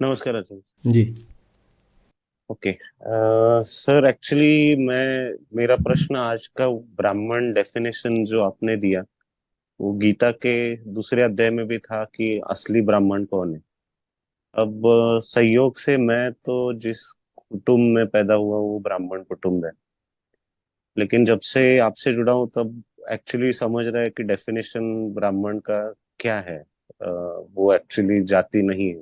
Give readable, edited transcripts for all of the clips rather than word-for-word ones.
नमस्कार अजय। जी। Okay. Sir actually मेरा प्रश्न आज का ब्राह्मण डेफिनेशन जो आपने दिया वो गीता के दूसरे अध्याय में भी था कि असली ब्राह्मण कौन है। अब संयोग से मैं तो जिस कुटुंब में पैदा हुआ वो ब्राह्मण कुटुंब है, लेकिन जब से आपसे जुड़ा हूँ तब एक्चुअली समझ रहा है कि डेफिनेशन ब्राह्मण का क्या है। वो एक्चुअली जाति नहीं है।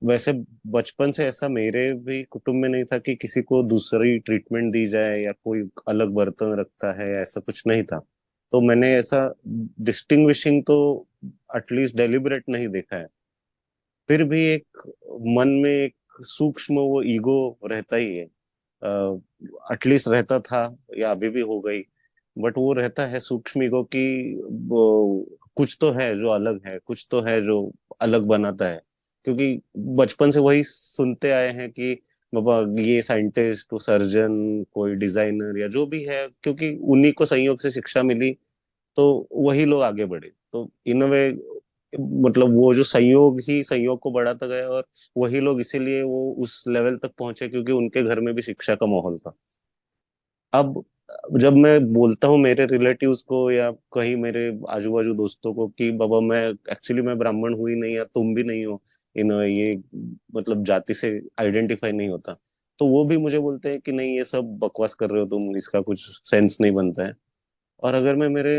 वैसे बचपन से ऐसा मेरे भी कुटुंब में नहीं था कि किसी को दूसरी ट्रीटमेंट दी जाए या कोई अलग बर्तन रखता है या ऐसा कुछ नहीं था। तो मैंने ऐसा डिस्टिंग्विशिंग तो एटलीस्ट डेलिबरेट नहीं देखा है। फिर भी एक मन में एक सूक्ष्म वो ईगो रहता ही है। एटलीस्ट रहता था या अभी भी हो गई, बट वो रहता है सूक्ष्म ईगो की। वो कुछ तो है जो अलग है, कुछ तो है जो अलग बनाता है। क्योंकि बचपन से वही सुनते आए हैं कि बाबा ये साइंटिस्ट, तो सर्जन, कोई डिजाइनर या जो भी है, क्योंकि उन्हीं को संयोग से शिक्षा मिली तो वही लोग आगे बढ़े। तो इन वे मतलब वो जो संयोग ही संयोग को बढ़ाता गया, और वही लोग इसीलिए वो उस लेवल तक पहुंचे क्योंकि उनके घर में भी शिक्षा का माहौल था। अब जब मैं बोलता हूँ मेरे रिलेटिव्स को या कहीं मेरे आजू बाजू दोस्तों को कि बाबा मैं ब्राह्मण हुई नहीं या तुम भी नहीं हो, इन ये मतलब जाति से आइडेंटिफाई नहीं होता, तो वो भी मुझे बोलते हैं कि नहीं ये सब बकवास कर रहे हो तुम, इसका कुछ सेंस नहीं बनता है। और अगर मैं मेरे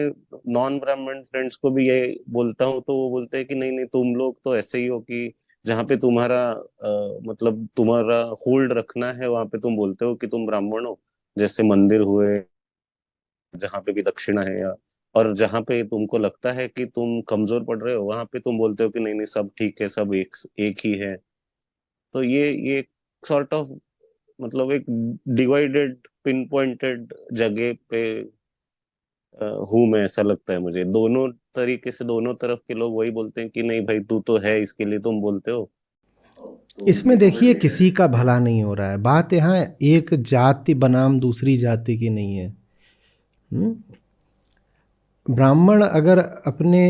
नॉन ब्राह्मण फ्रेंड्स को भी ये बोलता हूँ तो वो बोलते हैं कि नहीं नहीं तुम लोग तो ऐसे ही हो कि जहाँ पे तुम्हारा मतलब तुम्हारा होल्ड रखना है वहां पे तुम बोलते हो कि तुम ब्राह्मण हो। जैसे मंदिर हुए, जहाँ पे भी दक्षिणा है, या और जहाँ पे तुमको लगता है कि तुम कमजोर पड़ रहे हो वहां पे तुम बोलते हो कि नहीं नहीं सब ठीक है, सब एक एक ही है। तो ये सॉर्ट ऑफ मतलब एक डिवाइडेड पिन पॉइंटेड जगह पे हूं मैं, ऐसा लगता है मुझे। दोनों तरीके से दोनों तरफ के लोग वही बोलते हैं कि नहीं भाई तू तो है इसके लिए तुम बोलते हो। तो ये इसमें समझ देखिए नहीं किसी आया। का भला नहीं हो रहा है। बात यहाँ एक जाति बनाम दूसरी जाति की नहीं है। हुँ? ब्राह्मण अगर अपने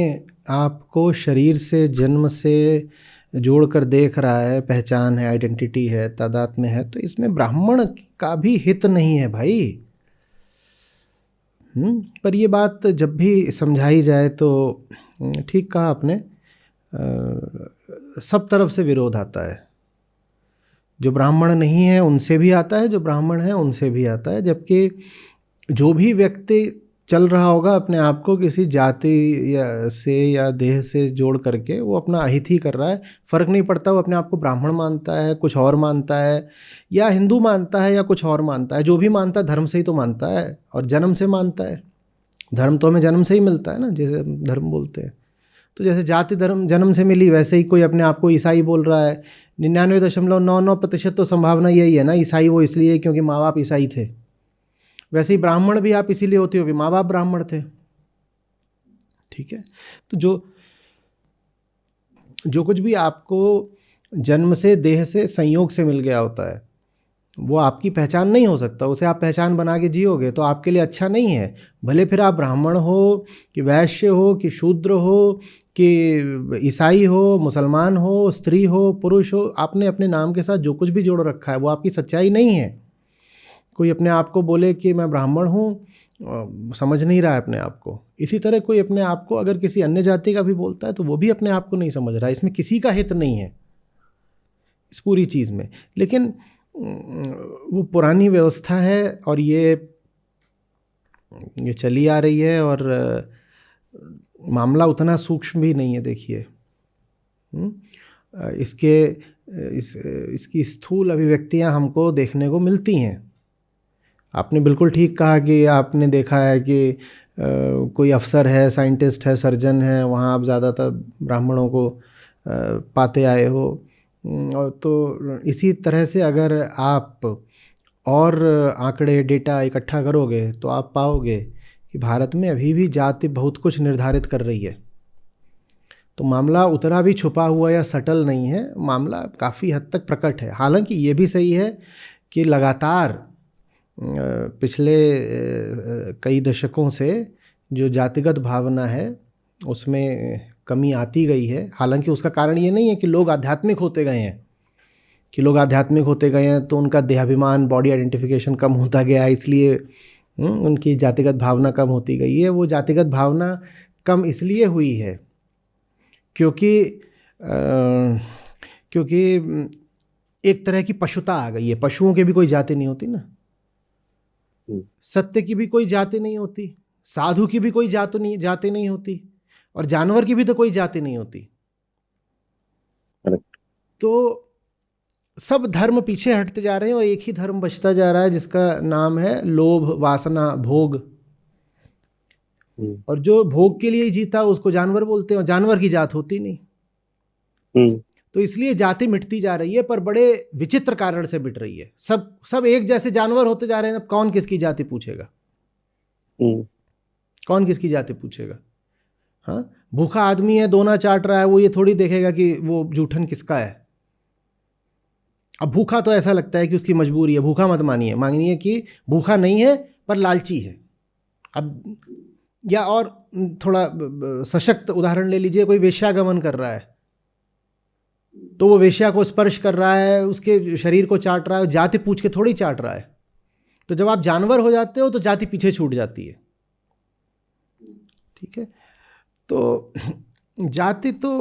आप को शरीर से जन्म से जोड़कर देख रहा है, पहचान है, आइडेंटिटी है, तादाद में है, तो इसमें ब्राह्मण का भी हित नहीं है भाई। पर ये बात जब भी समझाई जाए तो ठीक कहा आपने, सब तरफ से विरोध आता है। जो ब्राह्मण नहीं है उनसे भी आता है, जो ब्राह्मण है उनसे भी आता है। जबकि जो भी व्यक्ति चल रहा होगा अपने आप को किसी जाति या देह से जोड़ करके, वो अपना अहित ही कर रहा है। फ़र्क नहीं पड़ता वो अपने आप को ब्राह्मण मानता है, कुछ और मानता है, या हिंदू मानता है या कुछ और मानता है। जो भी मानता है धर्म से ही तो मानता है और जन्म से मानता है। धर्म तो हमें जन्म से ही मिलता है ना, जैसे हम धर्म बोलते हैं। तो जैसे जाति धर्म जन्म से मिली, वैसे ही कोई अपने आप को ईसाई बोल रहा है। 99.99% तो संभावना यही है ना, ईसाई वो इसलिए क्योंकि माँ बाप ईसाई थे। वैसे ही ब्राह्मण भी आप इसीलिए होते हो कि माँ बाप ब्राह्मण थे। ठीक है। तो जो जो कुछ भी आपको जन्म से, देह से, संयोग से मिल गया होता है, वो आपकी पहचान नहीं हो सकता। उसे आप पहचान बना के जियोगे तो आपके लिए अच्छा नहीं है। भले फिर आप ब्राह्मण हो कि वैश्य हो कि शूद्र हो कि ईसाई हो, मुसलमान हो, स्त्री हो, पुरुष हो, आपने अपने नाम के साथ जो कुछ भी जोड़ रखा है वो आपकी सच्चाई नहीं है। कोई अपने आप को बोले कि मैं ब्राह्मण हूँ, समझ नहीं रहा है अपने आप को। इसी तरह कोई अपने आप को अगर किसी अन्य जाति का भी बोलता है तो वो भी अपने आप को नहीं समझ रहा है। इसमें किसी का हित नहीं है इस पूरी चीज़ में। लेकिन वो पुरानी व्यवस्था है और ये चली आ रही है, और मामला उतना सूक्ष्म भी नहीं है। देखिए, हम्म, इसके इसकी स्थूल अभिव्यक्तियां हमको देखने को मिलती हैं। आपने बिल्कुल ठीक कहा कि आपने देखा है कि कोई अफ़सर है, साइंटिस्ट है, सर्जन है, वहाँ आप ज़्यादातर ब्राह्मणों को पाते आए हो। और तो इसी तरह से अगर आप और आंकड़े, डेटा इकट्ठा करोगे तो आप पाओगे कि भारत में अभी भी जाति बहुत कुछ निर्धारित कर रही है। तो मामला उतना भी छुपा हुआ या सटल नहीं है, मामला काफ़ी हद तक प्रकट है। हालांकि ये भी सही है कि लगातार पिछले कई दशकों से जो जातिगत भावना है उसमें कमी आती गई है। हालांकि उसका कारण ये नहीं है कि लोग आध्यात्मिक होते गए हैं, कि लोग आध्यात्मिक होते गए हैं तो उनका देहाभिमान, बॉडी आइडेंटिफिकेशन कम होता गया, इसलिए उनकी जातिगत भावना कम होती गई है। वो जातिगत भावना कम इसलिए हुई है क्योंकि एक तरह की पशुता आ गई है। पशुओं की भी कोई जाति नहीं होती ना, सत्य की भी कोई जाति नहीं होती, साधु की भी कोई जाति नहीं होती, और जानवर की भी तो कोई जाति नहीं होती। तो सब धर्म पीछे हटते जा रहे हैं और एक ही धर्म बचता जा रहा है जिसका नाम है लोभ, वासना, भोग। और जो भोग के लिए जीता उसको जानवर बोलते हैं, और जानवर की जात होती नहीं। तो इसलिए जाति मिटती जा रही है, पर बड़े विचित्र कारण से मिट रही है। सब एक जैसे जानवर होते जा रहे हैं। अब कौन किसकी जाति पूछेगा? कौन किसकी जाति पूछेगा? हाँ, भूखा आदमी है, दोना चाट रहा है, वो ये थोड़ी देखेगा कि वो जूठन किसका है। अब भूखा तो ऐसा लगता है कि उसकी मजबूरी है। भूखा मत मानिए कि भूखा नहीं है पर लालची है। अब या और थोड़ा सशक्त उदाहरण ले लीजिए, कोई वेश्यागमन कर रहा है तो वो वेश्या को स्पर्श कर रहा है, उसके शरीर को चाट रहा है, जाति पूछ के थोड़ी चाट रहा है। तो जब आप जानवर हो जाते हो तो जाति पीछे छूट जाती है। ठीक है, तो जाति तो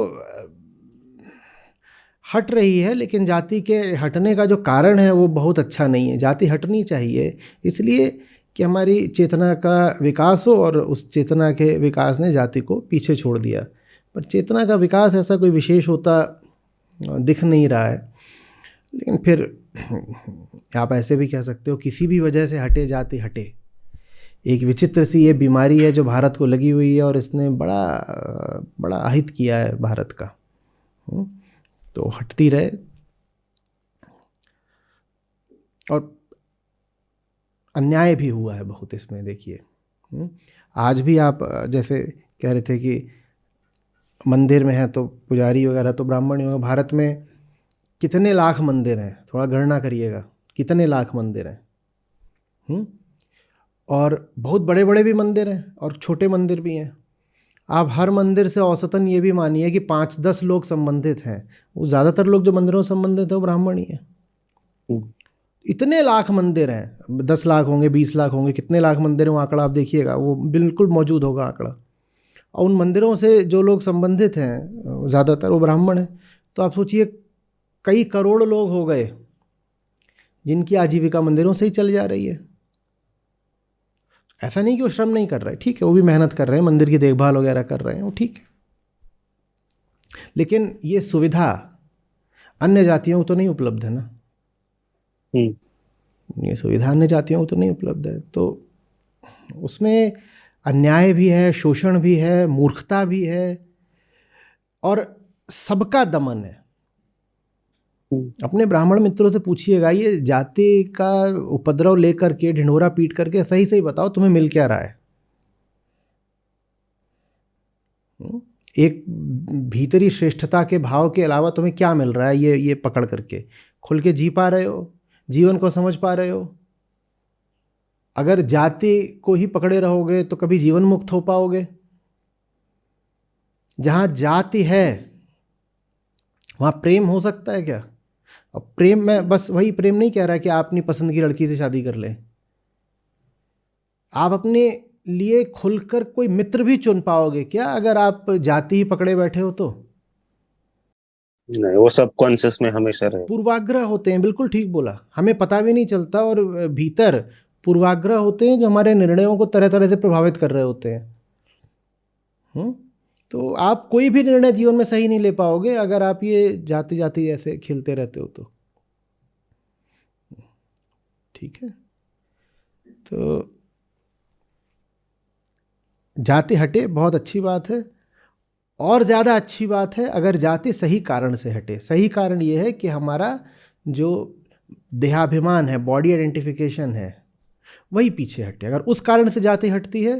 हट रही है, लेकिन जाति के हटने का जो कारण है वो बहुत अच्छा नहीं है। जाति हटनी चाहिए इसलिए कि हमारी चेतना का विकास हो, और उस चेतना के विकास ने जाति को पीछे छोड़ दिया। पर चेतना का विकास ऐसा कोई विशेष होता दिख नहीं रहा है। लेकिन फिर आप ऐसे भी कह सकते हो, किसी भी वजह से हटे जाति हटे। एक विचित्र सी ये बीमारी है जो भारत को लगी हुई है, और इसने बड़ा अहित किया है भारत का। तो हटती रहे। और अन्याय भी हुआ है बहुत इसमें, देखिए। आज भी आप जैसे कह रहे थे कि मंदिर में है तो पुजारी वगैरह तो ब्राह्मण ही होगा। भारत में कितने लाख मंदिर हैं, थोड़ा गणना करिएगा, कितने लाख मंदिर हैं। और बहुत बड़े बड़े भी मंदिर हैं और छोटे मंदिर भी हैं। आप हर मंदिर से औसतन ये भी मानिए कि 5-10 लोग संबंधित हैं। वो ज़्यादातर लोग जो मंदिरों से संबंधित है वो ब्राह्मण ही हैं। इतने लाख मंदिर हैं, 10 लाख होंगे, 20 लाख होंगे, कितने लाख मंदिर हैं वो आंकड़ा आप देखिएगा, वो बिल्कुल मौजूद होगा आंकड़ा। और उन मंदिरों से जो लोग संबंधित हैं ज़्यादातर वो ब्राह्मण हैं। तो आप सोचिए कई करोड़ लोग हो गए जिनकी आजीविका मंदिरों से ही चल जा रही है। ऐसा नहीं कि वो श्रम नहीं कर रहे, ठीक है, वो भी मेहनत कर रहे हैं, मंदिर की देखभाल वगैरह कर रहे हैं, वो ठीक है। लेकिन ये सुविधा अन्य जातियों को तो नहीं उपलब्ध है ना। ये सुविधा अन्य जातियों को तो नहीं उपलब्ध है। तो उसमें अन्याय भी है, शोषण भी है, मूर्खता भी है, और सबका दमन है। अपने ब्राह्मण मित्रों से पूछिएगा, ये जाति का उपद्रव लेकर के, ढिंढोरा पीट करके सही सही बताओ तुम्हें मिल क्या रहा है। एक भीतरी श्रेष्ठता के भाव के अलावा तुम्हें क्या मिल रहा है? ये पकड़ करके खुल के जी पा रहे हो? जीवन को समझ पा रहे हो? अगर जाति को ही पकड़े रहोगे तो कभी जीवन मुक्त हो पाओगे? जहां जाति है वहां प्रेम हो सकता है क्या? अब प्रेम में बस वही प्रेम नहीं कह रहा कि आप अपनी पसंद की लड़की से शादी कर लें। आप अपने लिए खुलकर कोई मित्र भी चुन पाओगे क्या अगर आप जाति ही पकड़े बैठे हो? तो नहीं, वो सब कॉन्शियस में हमेशा रहे। पूर्वाग्रह होते हैं, बिल्कुल ठीक बोला, हमें पता भी नहीं चलता, और भीतर पूर्वाग्रह होते हैं जो हमारे निर्णयों को तरह तरह से प्रभावित कर रहे होते हैं। तो आप कोई भी निर्णय जीवन में सही नहीं ले पाओगे अगर आप ये जाति जाति ऐसे खेलते रहते हो तो। ठीक है, तो जाति हटे, बहुत अच्छी बात है। और ज़्यादा अच्छी बात है अगर जाति सही कारण से हटे। सही कारण ये है कि हमारा जो देहाभिमान है, बॉडी आइडेंटिफिकेशन है, वही पीछे हटे। अगर उस कारण से जाति हटती है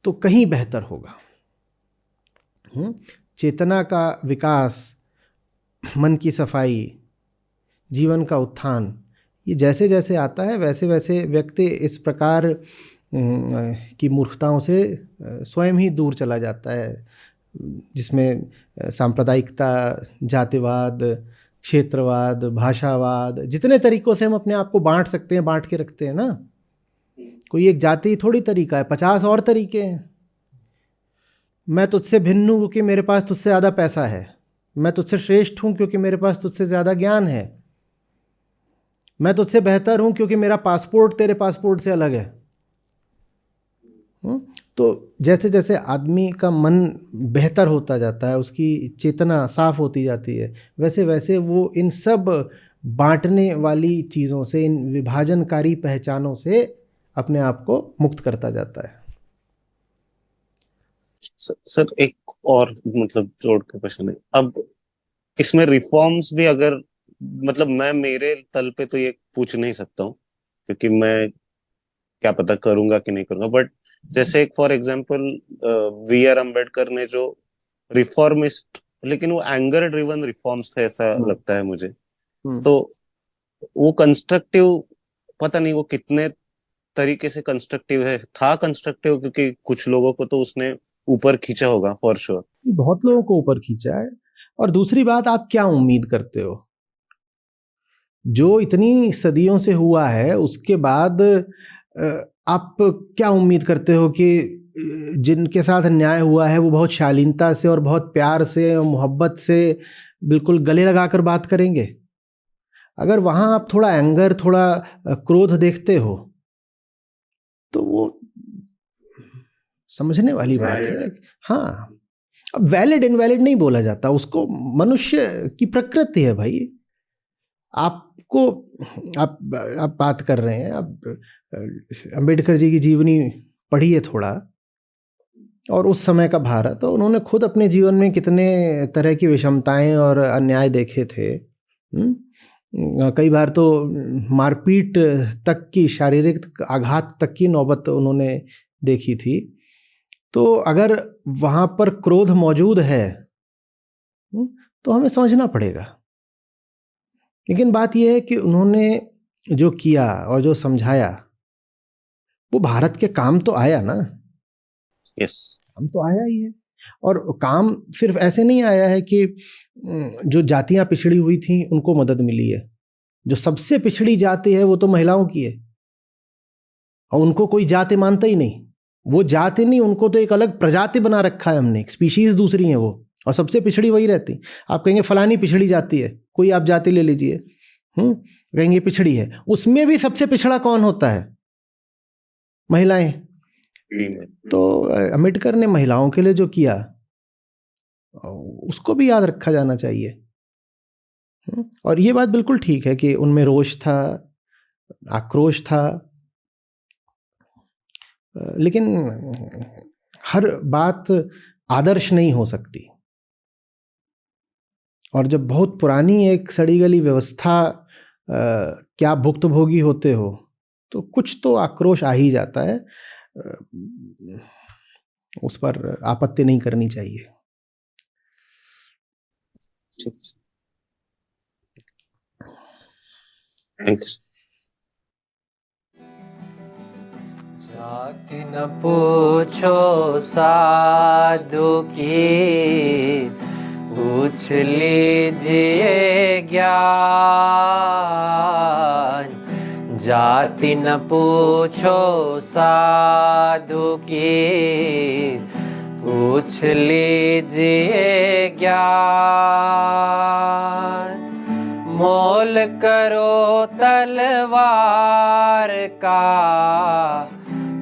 तो कहीं बेहतर होगा। चेतना का विकास, मन की सफाई, जीवन का उत्थान, ये जैसे जैसे आता है वैसे वैसे व्यक्ति इस प्रकार की मूर्खताओं से स्वयं ही दूर चला जाता है। जिसमें सांप्रदायिकता, जातिवाद, क्षेत्रवाद, भाषावाद, जितने तरीकों से हम अपने आप को बांट सकते हैं बांट के रखते हैं ना। कोई एक जाति थोड़ी तरीका है, 50 और तरीके हैं। मैं तुझसे भिन्न हूँ क्योंकि मेरे पास तुझसे ज़्यादा पैसा है, मैं तुझसे श्रेष्ठ हूँ क्योंकि मेरे पास तुझसे ज़्यादा ज्ञान है, मैं तुझसे बेहतर हूँ क्योंकि मेरा पासपोर्ट तेरे पासपोर्ट से अलग है। तो जैसे जैसे आदमी का मन बेहतर होता जाता है, उसकी चेतना साफ होती जाती है, वैसे वैसे वो इन सब बांटने वाली चीज़ों से, इन विभाजनकारी पहचानों से अपने आप को मुक्त करता जाता है। सर एक और मतलब जोड़ के प्रश्न है, अब इसमें रिफॉर्म्स भी अगर, मतलब मैं मेरे तल पे तो ये पूछ नहीं सकता हूँ क्योंकि मैं क्या पता करूंगा कि नहीं करूंगा, बट जैसे एक for example we are Ambedkar ने जो रिफॉर्मिस्ट, लेकिन वो एंगर ड्रिवन रिफॉर्म्स थे ऐसा लगता है मुझे। तो वो कंस्ट्रक्टिव, पता नहीं वो कितने तरीके से कंस्ट्रक्टिव है, था कंस्ट्रक्टिव, क्योंकि कुछ लोगों को तो उसने ऊपर खींचा होगा फॉर श्योर। बहुत लोगों को ऊपर खींचा है। और दूसरी बात, आप क्या उम्मीद करते हो? जो इतनी सदियों से हुआ है उसके बाद आप क्या उम्मीद करते हो कि जिनके साथ अन्याय हुआ है वो बहुत शालीनता से और बहुत प्यार से और मोहब्बत से बिल्कुल गले लगाकर बात करेंगे? अगर वहाँ आप थोड़ा एंगर, थोड़ा क्रोध देखते हो तो वो समझने वाली बात है। हाँ, अब वैलिड इनवैलिड नहीं बोला जाता उसको, मनुष्य की प्रकृति है भाई। आपको आप बात कर रहे हैं, आप अंबेडकर जी की जीवनी पढ़िए थोड़ा, और उस समय का भारत, तो उन्होंने खुद अपने जीवन में कितने तरह की विषमताएं और अन्याय देखे थे। कई बार तो मारपीट तक की, शारीरिक आघात तक की नौबत उन्होंने देखी थी। तो अगर वहाँ पर क्रोध मौजूद है तो हमें समझना पड़ेगा। लेकिन बात यह है कि उन्होंने जो किया और जो समझाया वो भारत के काम तो आया ना। यस, काम तो आया ही है। और काम सिर्फ ऐसे नहीं आया है कि जो जातियां पिछड़ी हुई थी उनको मदद मिली है। जो सबसे पिछड़ी जाति है वो तो महिलाओं की है, और उनको कोई जाति मानता ही नहीं। वो जाति नहीं, उनको तो एक अलग प्रजाति बना रखा है हमने, एक स्पीशीज दूसरी है वो, और सबसे पिछड़ी वही रहती। आप कहेंगे फलानी पिछड़ी जाति है, कोई आप जाति ले लीजिए, कहेंगे पिछड़ी है, उसमें भी सबसे पिछड़ा कौन होता है? महिलाएं। तो अम्बेडकर ने महिलाओं के लिए जो किया उसको भी याद रखा जाना चाहिए। और ये बात बिल्कुल ठीक है कि उनमें रोष था, आक्रोश था, लेकिन हर बात आदर्श नहीं हो सकती। और जब बहुत पुरानी एक सड़ी गली व्यवस्था क्या भुक्तभोगी होते हो तो कुछ तो आक्रोश आ ही जाता है। उस पर आपत्ति नहीं करनी चाहिए। जाति न पूछो साधु की, पूछ लीजिए ज्ञान। जाति न पूछो साधु की, पूछ लीजिए ज्ञान। मोल करो तलवार का,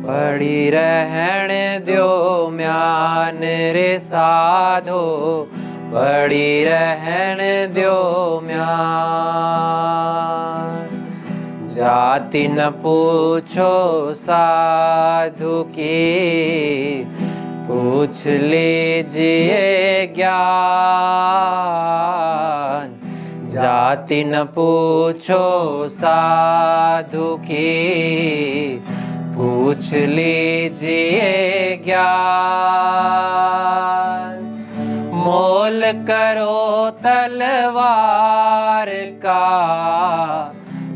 पड़ी रहन दो म्यान रे साधो, पड़ी रहन दो म्यान। जाति न पूछो साधु की, पूछ लीजिए ज्ञान। जाति न पूछो साधु की, पूछ लीजिए ज्ञान। मोल करो तलवार का,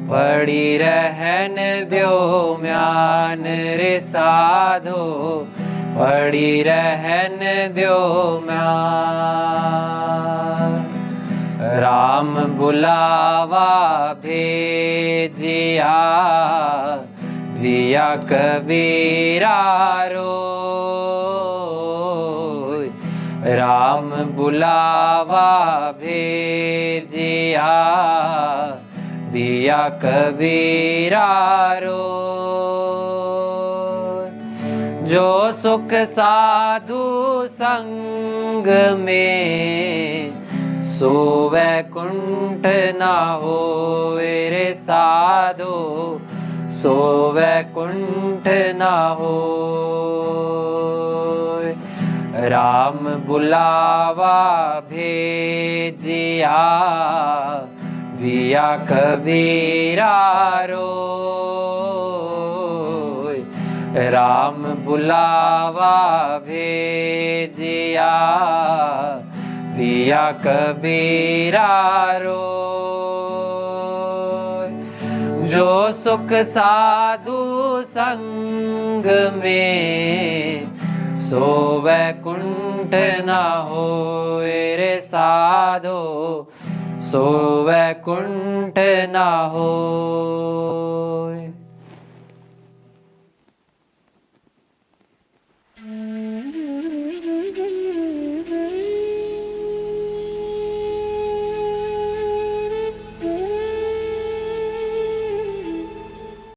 पड़ी रहन दो म्यान रे साधो, पड़ी रहन द्यो म्यार। राम बुलावा भेजिया दिया कबीरा रोय। राम बुलावा भेजिया दिया कबीरा रोय। जो सुख साधु संग में सो वैकुंठ ना होए रे साधो, सो वैकुंठ ना होए। राम बुलावा भेजिया दिया कबीरा रोय। राम बुलावा भेजिया दिया कबीरा रोय। जो सुख साधु संग में सो वैकुंठ ना होए रे साधो, सो वैकुंठ ना हो।